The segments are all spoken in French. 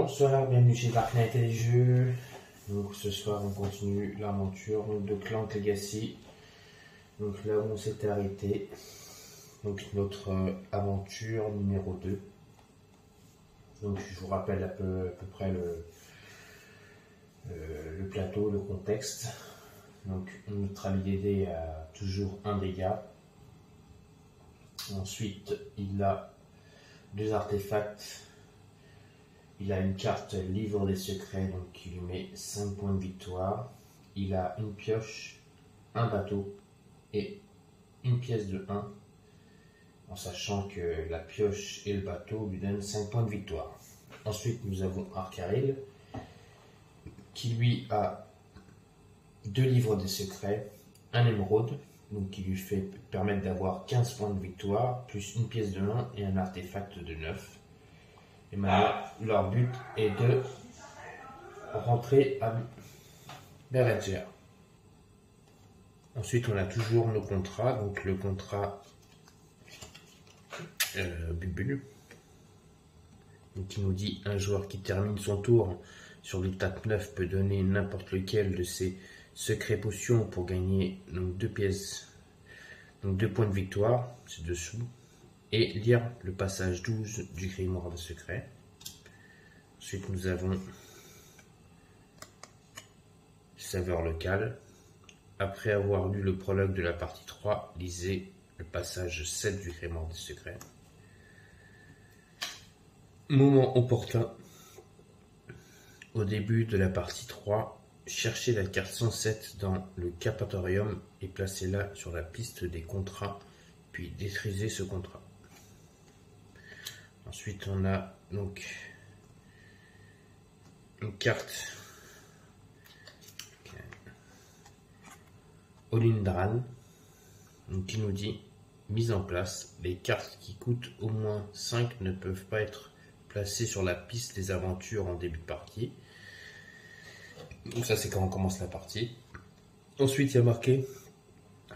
Bonsoir, bienvenue chez Dark Knight et les jeux. Donc ce soir on continue l'aventure de Clank Legacy. Donc là où on s'était arrêté. Donc notre aventure numéro 2. Donc je vous rappelle à peu près le plateau, le contexte. Donc notre ami Dédé a toujours un dégât. Ensuite il a 2 artefacts. Il a une carte livre des secrets, donc qui lui met 5 points de victoire. Il a une pioche, un bateau et une pièce de 1, en sachant que la pioche et le bateau lui donnent 5 points de victoire. Ensuite, nous avons Arkaril, qui lui a 2 livres des secrets, un émeraude, donc qui lui fait permettre d'avoir 15 points de victoire, plus une pièce de 1 et un artefact de 9. Et maintenant, leur but est de rentrer à Berenger. Ensuite, on a toujours nos contrats. Donc, le contrat Bulbul, qui nous dit un joueur qui termine son tour sur l'étape 9 peut donner n'importe lequel de ses secrets potions pour gagner donc 2 pièces, donc 2 points de victoire, c'est dessous. Et lire le passage 12 du grimoire des secrets. Ensuite, nous avons saveur locale. Après avoir lu le prologue de la partie 3, lisez le passage 7 du grimoire des secrets. Moment opportun. Au début de la partie 3, cherchez la carte 107 dans le Capatorium et placez-la sur la piste des contrats, puis détruisez ce contrat. Ensuite, on a donc une carte Olindran qui nous dit mise en place. Les cartes qui coûtent au moins 5 ne peuvent pas être placées sur la piste des aventures en début de partie. Donc ça, c'est quand on commence la partie. Ensuite, il y a marqué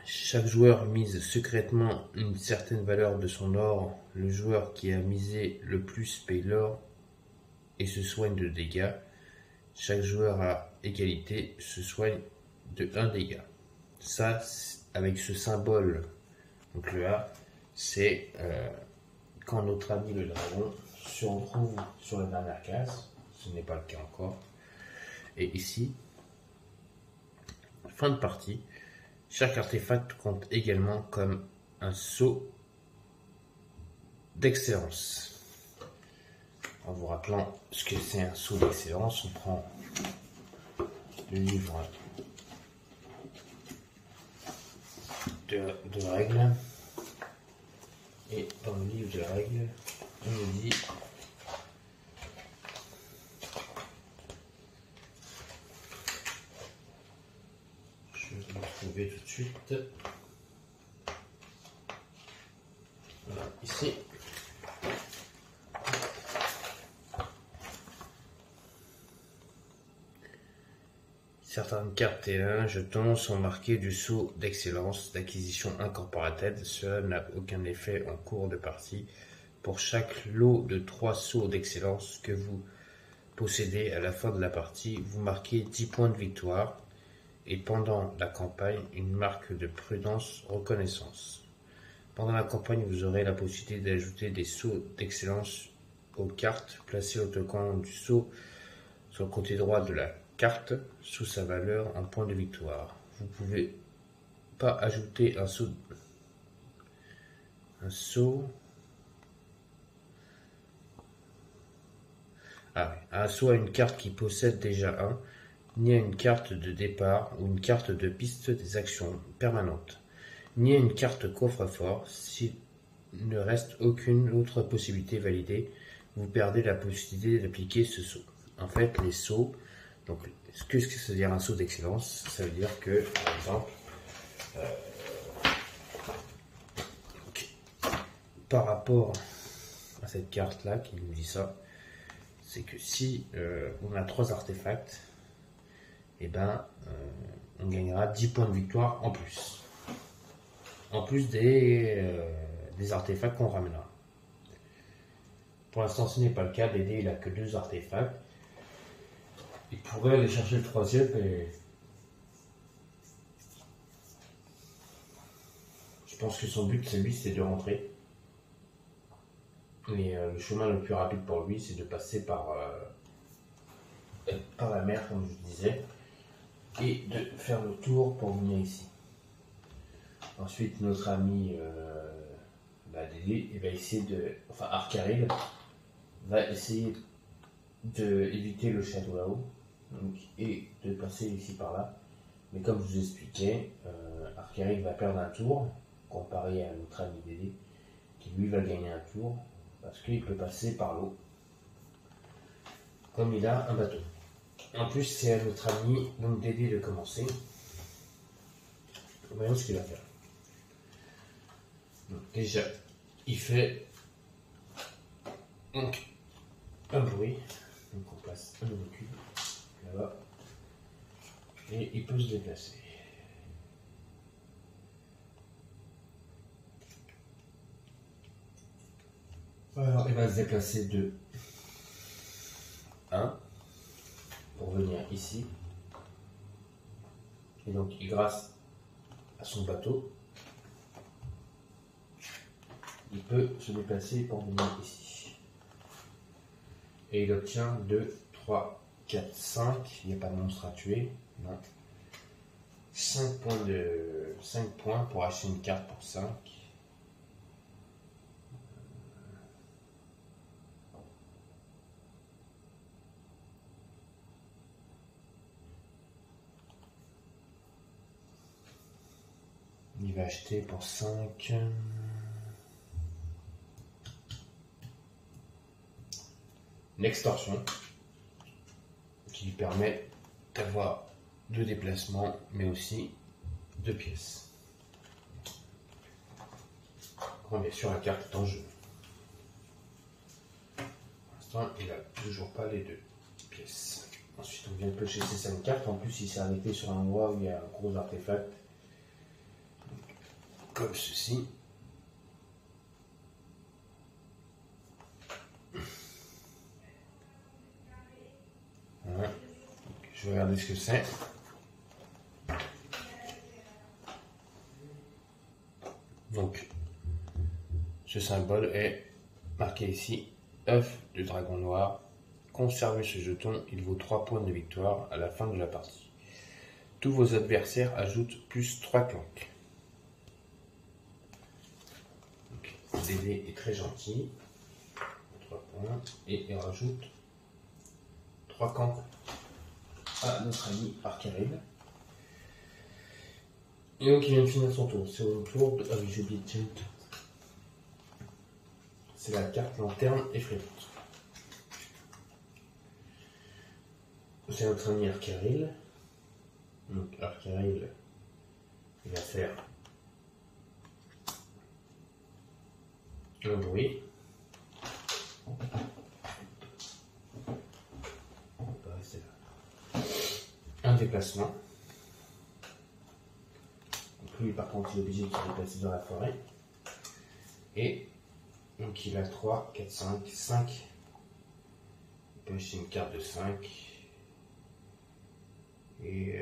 chaque joueur mise secrètement une certaine valeur de son or. Le joueur qui a misé le plus paye l'or et se soigne de dégâts. Chaque joueur à égalité se soigne de 1 dégât. Ça, avec ce symbole, donc le A, c'est quand notre ami le dragon se retrouve sur la dernière case. Ce n'est pas le cas encore. Et ici, fin de partie. Chaque artefact compte également comme un sceau d'excellence. En vous rappelant ce que c'est un sceau d'excellence, on prend le livre de règles. Et dans le livre de règles, on nous dit je vais le trouver tout de suite. Voilà, ici. Certaines cartes et un jeton sont marquées du sceau d'excellence d'acquisition incorporated. Cela n'a aucun effet en cours de partie. Pour chaque lot de 3 sceaux d'excellence que vous possédez à la fin de la partie, vous marquez 10 points de victoire. Et pendant la campagne, une marque de prudence reconnaissance. Pendant la campagne, vous aurez la possibilité d'ajouter des sceaux d'excellence aux cartes. Placez l'autocollant du sceau sur le côté droit de la carte sous sa valeur en points de victoire. Vous ne pouvez pas ajouter un sceau à une carte qui possède déjà un, ni à une carte de départ ou une carte de piste des actions permanentes, ni à une carte coffre-fort. S'il ne reste aucune autre possibilité validée, vous perdez la possibilité d'appliquer ce sceau. En fait, les sceaux, donc, ce que ça veut dire un sceau d'excellence, ça veut dire que, par exemple, par rapport à cette carte-là qui nous dit ça, c'est que si on a 3 artefacts, et ben, on gagnera 10 points de victoire en plus. En plus des artefacts qu'on ramènera. Pour l'instant, ce n'est pas le cas. Dédé, il a que 2 artefacts. Il pourrait aller chercher le 3e, mais je pense que son but, c'est de rentrer. Et le chemin le plus rapide pour lui, c'est de passer par la mer, comme je disais, et de faire le tour pour venir ici. Ensuite, notre ami Dédé, il va essayer Arcaril va essayer d'éviter le Shadow là-haut et de passer ici par là. Mais comme je vous expliquais, Arcaril va perdre un tour comparé à notre ami Dédé, qui lui va gagner un tour parce qu'il peut passer par l'eau, comme il a un bateau. En plus, c'est à notre ami donc Dédé de commencer. Voyons ce qu'il va faire. Donc, déjà, il fait donc un bruit. Donc on place un nouveau cube là-bas et il peut se déplacer. Alors il va se déplacer de 1 pour venir ici. Et donc grâce à son bateau, il peut se déplacer pour venir ici. Et il obtient 2, 3, 4, 5. Il n'y a pas de monstre à tuer. Non. 5 points pour acheter une carte pour 5. Il va acheter pour 5. Une extorsion qui lui permet d'avoir 2 déplacements, mais aussi 2 pièces. Quand bien sûr la carte est en jeu. Pour l'instant, il n'a toujours pas les 2 pièces. Ensuite, on vient de piocher ces 5 cartes. En plus, il s'est arrêté sur un endroit où il y a un gros artefact. Comme ceci. Voilà. Je vais regarder ce que c'est. Donc, ce symbole est marqué ici, œuf de dragon noir. Conservez ce jeton, il vaut 3 points de victoire à la fin de la partie. Tous vos adversaires ajoutent plus 3 clanks. Dédé est très gentil. 3 points. Et il rajoute 3 camps à notre ami Arcaril. Et donc il vient de finir son tour. C'est au tour de. Ah oui, j'ai oublié de tirer. C'est la carte lanterne effrayante. C'est notre ami Arcaril. Donc Arcaril, il va faire un bruit. On va rester là. Un déplacement. Donc lui par contre il est obligé de se déplacer dans la forêt. Et donc il a 3, 4, 5, 5. Il peut acheter une carte de 5. Et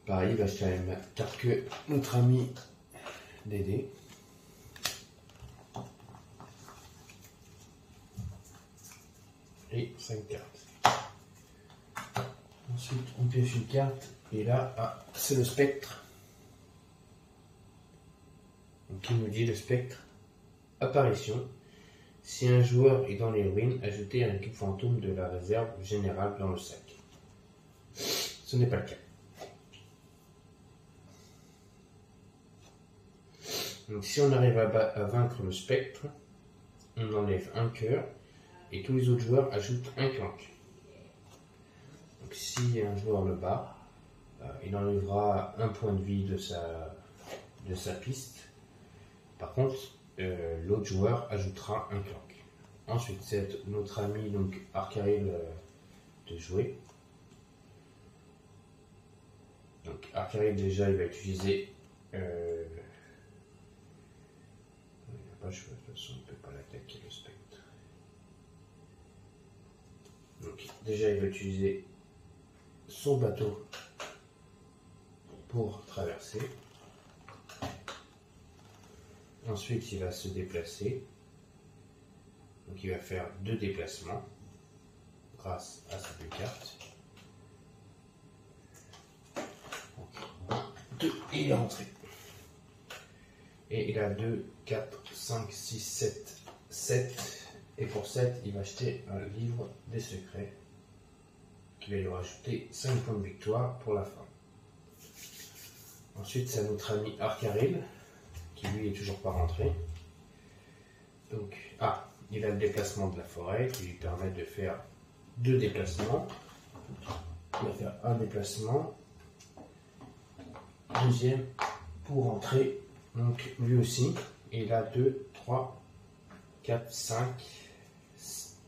pareil, il va acheter la même carte que notre ami Dédé. Et 5 cartes. Ensuite, on pioche une carte. Et là, c'est le spectre. Donc, il nous dit le spectre. Apparition. Si un joueur est dans les ruines, ajoutez un cube fantôme de la réserve générale dans le sac. Ce n'est pas le cas. Donc, si on arrive à vaincre le spectre, on enlève un cœur et tous les autres joueurs ajoutent un clank. Donc, si un joueur le bat, il enlèvera un point de vie de sa piste. Par contre, l'autre joueur ajoutera un clank. Ensuite, c'est notre ami donc Arcaril de jouer. Arcaril, déjà, il va utiliser... il n'a pas le choix, de toute façon, on ne peut pas l'attaquer, le spectre. Donc, déjà, il va utiliser son bateau pour traverser. Ensuite, il va se déplacer. Donc, il va faire 2 déplacements grâce à ces 2 cartes. Donc, 2, et il est rentré. Et il a 2, 4, 5, 6, 7, 7. Et pour 7, il va acheter un livre des secrets qui va lui rajouter 5 points de victoire pour la fin. Ensuite, c'est notre ami Arcaril, qui lui est toujours pas rentré. Donc, il a le déplacement de la forêt qui lui permet de faire 2 déplacements. Il va faire un déplacement, deuxième pour rentrer, donc lui aussi. Et il a 2, 3, 4, 5,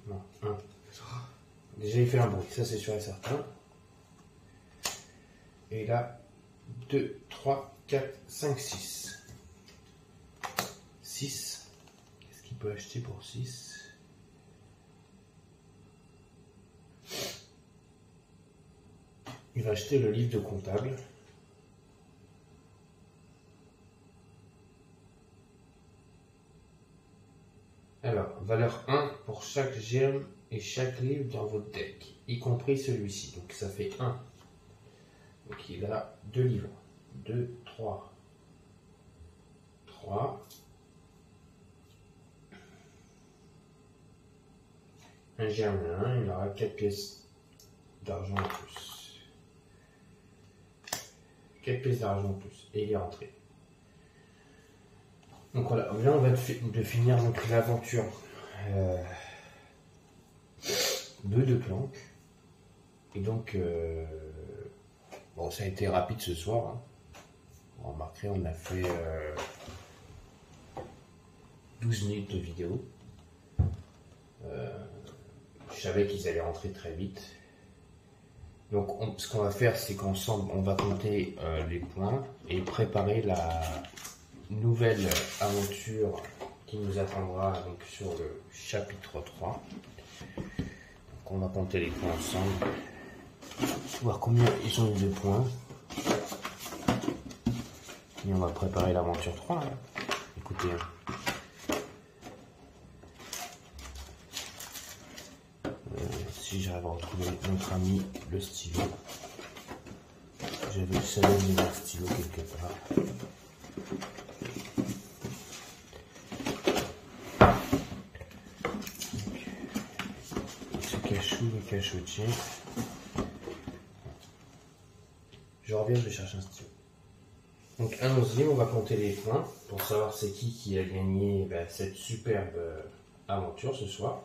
non, 1. Déjà, il fait un bruit, ça c'est sûr et certain. Et là, 2, 3, 4, 5, 6. 6. Qu'est-ce qu'il peut acheter pour 6? Il va acheter le livre de comptable. Alors, valeur 1 pour chaque germe et chaque livre dans votre deck, y compris celui-ci. Donc ça fait 1. Donc il a 2 livres. 2, 3. 3. Un germe 1, il aura 4 pièces d'argent en plus. 4 pièces d'argent en plus. Et il est rentré. Donc voilà, là on va de finir l'aventure de 2 planques. Et donc, bon, ça a été rapide ce soir. Hein. Vous remarquerez, on a fait 12 minutes de vidéo. Je savais qu'ils allaient rentrer très vite. Donc ce qu'on va faire, c'est qu'ensemble, on va compter les points et préparer la nouvelle aventure qui nous attendra donc, sur le chapitre 3. Donc on va compter les points ensemble. Voir combien ils ont eu de points. Et on va préparer l'aventure 3. Hein. Écoutez. Si j'arrive à retrouver notre ami le stylo. J'avais le salon de mon stylo quelque part. Ce cachou et cachotier. Je reviens, je vais chercher un stylo. Donc allons-y, on va compter les points pour savoir c'est qui a gagné cette superbe aventure ce soir.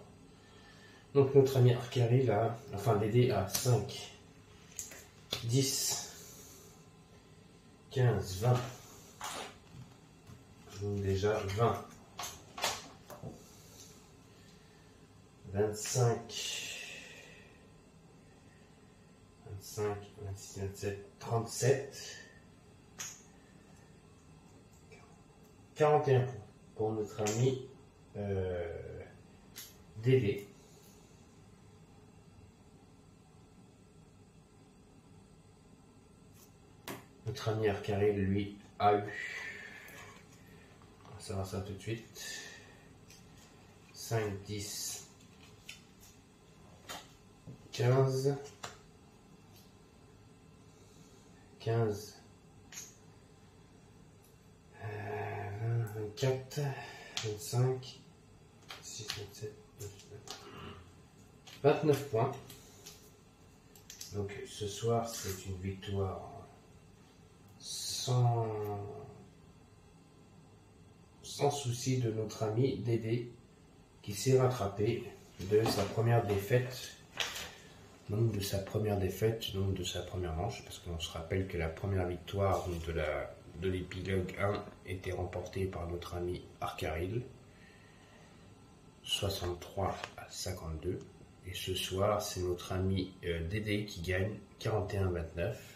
Donc notre ami Arcaril a, enfin Dédé a 5, 10, 15, 20. Donc déjà 20, 25, 25, 26, 27, 37, 41 points pour notre ami Dédé. Notre ami Arcaril, lui, a eu, on va savoir ça tout de suite, 5, 10, 15, 15, 24, 25, 26, 27, 29 points. Donc ce soir, c'est une victoire sans souci de notre ami Dédé qui s'est rattrapé de sa première défaite, donc de sa première manche, parce qu'on se rappelle que la première victoire de l'épilogue 1 était remportée par notre ami Arcaril, 63 à 52, et ce soir c'est notre ami Dédé qui gagne 41 à 29.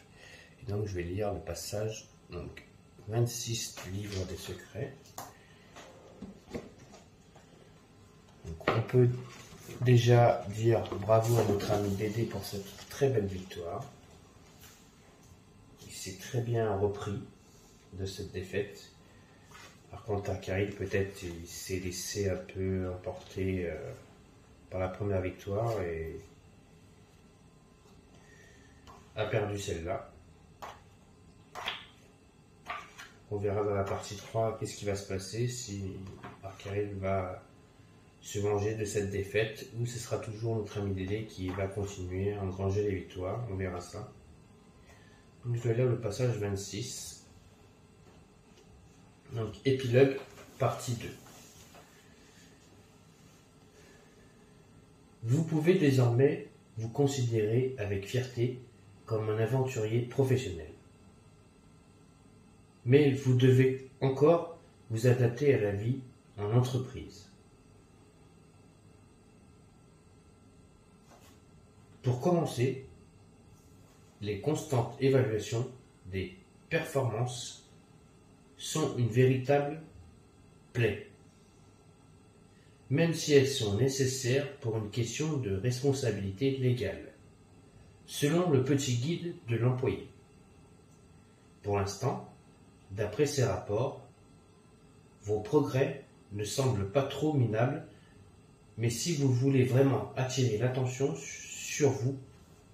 Et donc je vais lire le passage, donc 26 du livre des secrets. Donc, on peut déjà dire bravo à notre ami Dédé pour cette très belle victoire. Il s'est très bien repris de cette défaite. Par contre, Akaril, peut-être, il s'est laissé un peu emporter par la première victoire et a perdu celle-là. On verra dans la partie 3 qu'est-ce qui va se passer, si Akaril va se venger de cette défaite ou ce sera toujours notre ami Dédé qui va continuer à engranger les victoires. On verra ça. Donc, je vais lire le passage 26. Donc, épilogue, partie 2. Vous pouvez désormais vous considérer avec fierté comme un aventurier professionnel. Mais vous devez encore vous adapter à la vie en entreprise. Pour commencer, les constantes évaluations des performances sont une véritable plaie, même si elles sont nécessaires pour une question de responsabilité légale, selon le petit guide de l'employé. Pour l'instant, d'après ces rapports, vos progrès ne semblent pas trop minables, mais si vous voulez vraiment attirer l'attention sur vous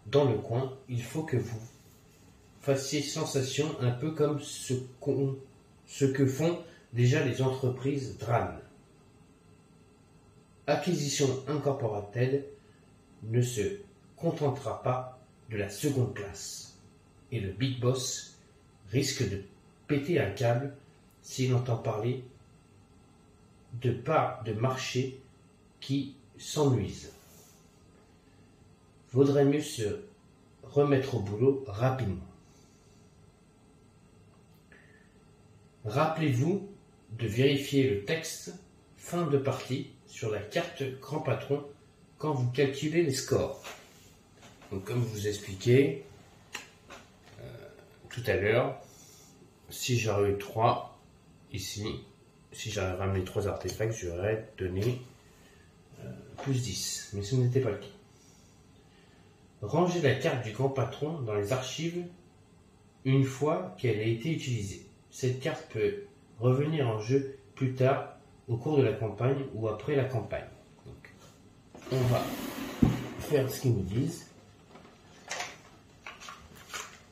dans le coin, il faut que vous fassiez sensation un peu comme ce que font déjà les entreprises DRAN. Acquisition Incorporated ne se contentera pas de la seconde classe et le Big Boss risque de péter un câble s'il entend parler de parts de marché qui s'ennuisent. Vaudrait mieux se remettre au boulot rapidement. Rappelez-vous de vérifier le texte fin de partie sur la carte Grand Patron quand vous calculez les scores. Donc, comme je vous expliquais tout à l'heure, si j'aurais eu 3 ici, si j'avais ramené 3 artefacts, j'aurais donné plus 10, mais ce n'était pas le cas. Rangez la carte du Grand Patron dans les archives une fois qu'elle a été utilisée. Cette carte peut revenir en jeu plus tard au cours de la campagne ou après la campagne. Donc, on va faire ce qu'ils nous disent.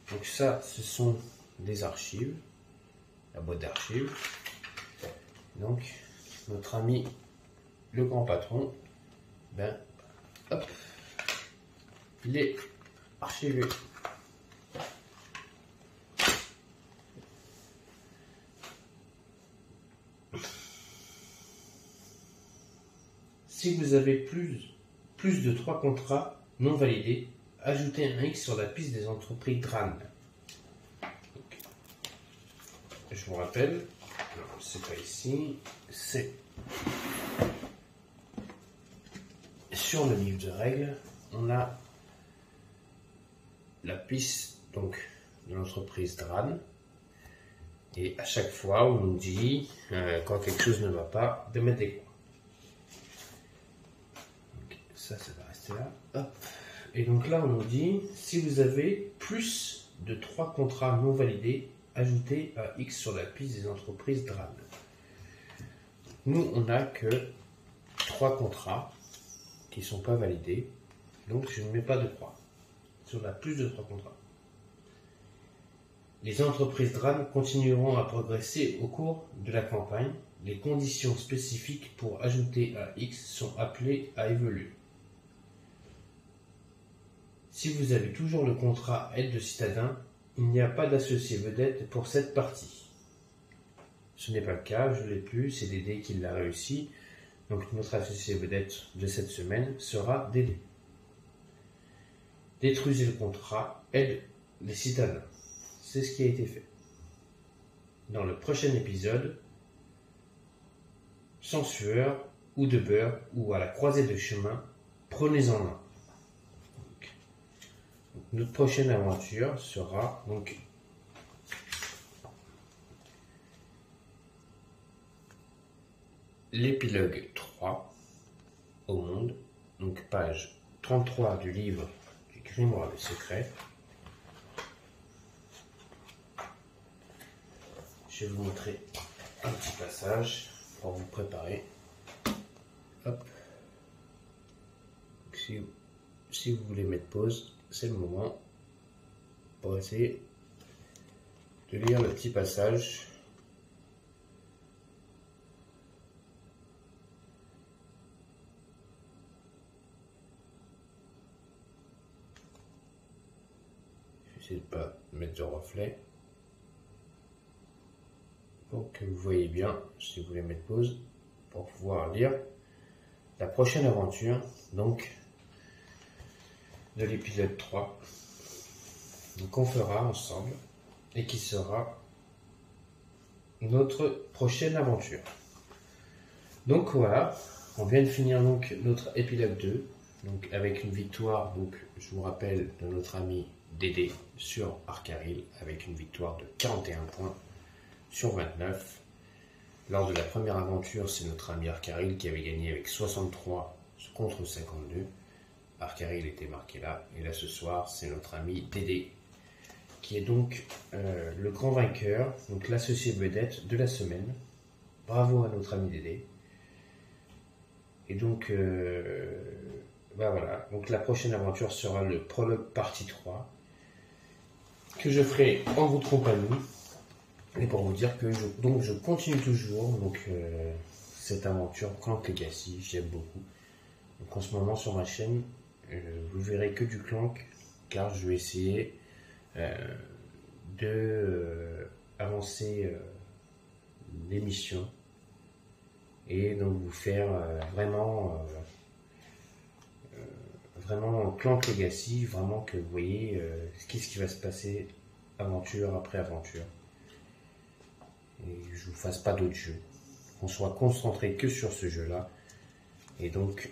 Donc ça, ce sont des archives, la boîte d'archives. Donc, notre ami le Grand Patron, hop, il est archivé. Si vous avez plus de 3 contrats non validés, ajoutez un X sur la piste des entreprises DRAN. Donc, je vous rappelle, c'est pas ici, c'est sur le livre de règles, on a la piste donc de l'entreprise DRAN. Et à chaque fois, on nous dit, quand quelque chose ne va pas, de mettre des points. Donc, ça va rester là. Hop. Et donc là, on nous dit, si vous avez plus de 3 contrats non validés, ajoutez un X sur la piste des entreprises DRAN. Nous, on n'a que 3 contrats qui ne sont pas validés. Donc, je ne mets pas de 3. Si on a plus de 3 contrats. Les entreprises DRAN continueront à progresser au cours de la campagne. Les conditions spécifiques pour ajouter un X sont appelées à évoluer. Si vous avez toujours le contrat aide de citadin, il n'y a pas d'associé vedette pour cette partie. Ce n'est pas le cas, je ne l'ai plus, c'est Dédé qui l'a réussi. Donc notre associé vedette de cette semaine sera Dédé. Détruisez le contrat aide les citadins. C'est ce qui a été fait. Dans le prochain épisode, sans sueur ou de beurre ou à la croisée de chemin, prenez en main. Notre prochaine aventure sera donc l'épilogue 3 au monde, donc page 33 du livre du Grimoire des Secrets. Je vais vous montrer un petit passage pour vous préparer. Hop. Si vous voulez mettre pause, c'est le moment pour essayer de lire le petit passage. J'essaie de ne pas mettre de reflet pour que vous voyez bien, si vous voulez mettre pause, pour pouvoir lire la prochaine aventure, donc de l'épisode 3, qu'on fera ensemble et qui sera notre prochaine aventure. Donc voilà, on vient de finir donc notre épilogue 2, donc avec une victoire, donc je vous rappelle, de notre ami Dédé sur Arcaril, avec une victoire de 41 points sur 29. Lors de la première aventure, c'est notre ami Arcaril qui avait gagné avec 63 contre 52. Arcaril était marqué là, et là ce soir, c'est notre ami Dédé qui est donc le grand vainqueur, donc l'associé vedette de la semaine. Bravo à notre ami Dédé. Et donc, voilà. Donc la prochaine aventure sera le prologue partie 3, que je ferai en votre compagnie. Et pour vous dire que je continue toujours cette aventure Clank Legacy, j'aime beaucoup. Donc en ce moment sur ma chaîne, vous verrez que du Clank, car je vais essayer de avancer l'émission et donc vous faire vraiment Clank Legacy, vraiment que vous voyez qu'est-ce qui va se passer aventure après aventure. Et je ne vous fasse pas d'autres jeux, qu'on soit concentré que sur ce jeu-là. Et donc,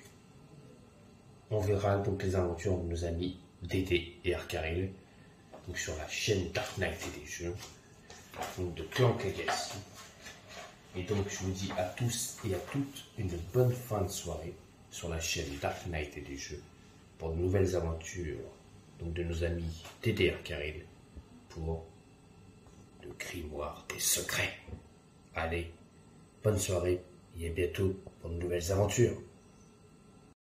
on verra donc les aventures de nos amis Dédé et Arcaril, donc sur la chaîne Dark Knight et des jeux, donc de Clank Legacy. Et donc, je vous dis à tous et à toutes une bonne fin de soirée sur la chaîne Dark Knight et des jeux pour de nouvelles aventures donc de nos amis Dédé et Arcaril pour le Grimoire des Secrets. Allez, bonne soirée et à bientôt pour de nouvelles aventures.